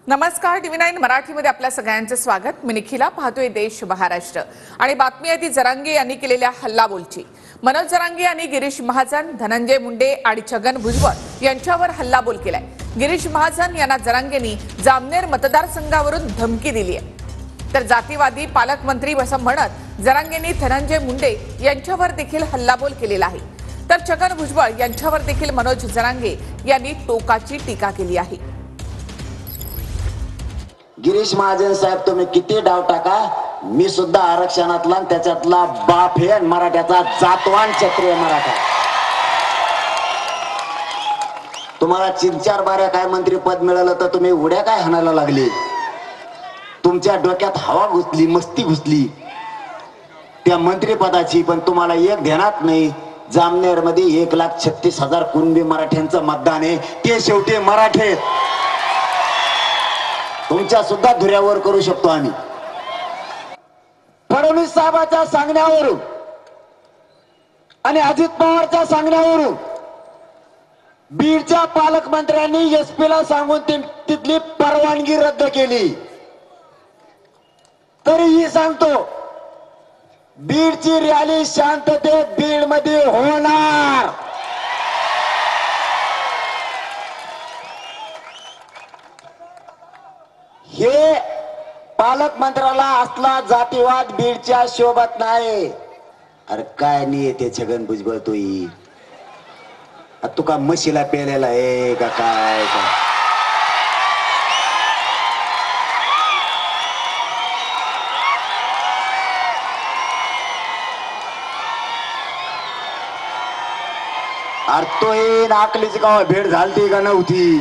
नमस्कार, TV9 मराठीमध्ये आपल्या सगळ्यांचे स्वागत। मी निखिला, पाहतोय देश महाराष्ट्र आणि बातमी आहे ती जरांगे यांनी केलेल्या हल्लाबोलची। मनोज जरांगे यांनी गिरीश महाजन, धनंजय मुंडे आणि छगन भुजबळ यांच्यावर हल्लाबोल केलाय। गिरीश महाजन यांना जरांगेंनी जामनेर मतदारसंघावरून धमकी दिली आहे, तर जातीवादी पालकमंत्री असं म्हणत जरांगेंनी धनंजय मुंडे यांच्यावर देखील हल्लाबोल केलेला आहे। तर छगन भुजबळ यांच्यावर देखील मनोज जरांगे यांनी टोकाची टीका केली आहे। गिरीश महाजन साहेब, तुम्ही किती डाव टाका, मी सुद्धा आरक्षणातला त्याच्यातला बाप आहे, मराठ्याचा जातवान क्षत्रिय मराठा। तुम्हाला 4 बाऱ्या काय मंत्रीपद मिळालं तर तुम्ही उड्या काय हाणायला लागले? तुमच्या डोक्यात हवा घुसली, मस्ती घुसली त्या मंत्रीपदाची, पण तुम्हाला एक ध्यानात नाही। जामनेर मध्ये 1,36,000 कुणबी मराठ्यांचं मतदान आहे, ते शेवटी मराठे तुमच्या सुद्धा धुऱ्यावर करू शकतो आम्ही। फडणवीस साहेबांच्या सांगण्यावरून आणि अजित पवारच्या सांगण्यावरून बीडच्या पालकमंत्र्यांनी एसपीला सांगून तिथली परवानगी रद्द केली। तरीही सांगतो, बीडची रॅली शांततेत बीड मध्ये होणार। हे पालकमंत्र्याला असला जातीवाद बीडच्या शोभत नाही। अरे काय नाही येते छगन भुजबळ, तू का म्हशीला पेलेला आहे का काय का? अरे तो हे नाकलीची गाव भेट झालती का नव्हती?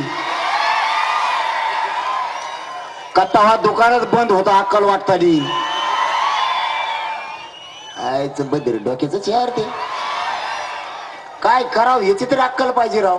कथा दुकानच बंद होता अक्कल वाटताली। आयचं बदर डोक्याच यार, ते काय करावं याची तर अक्कल पाहिजे राव।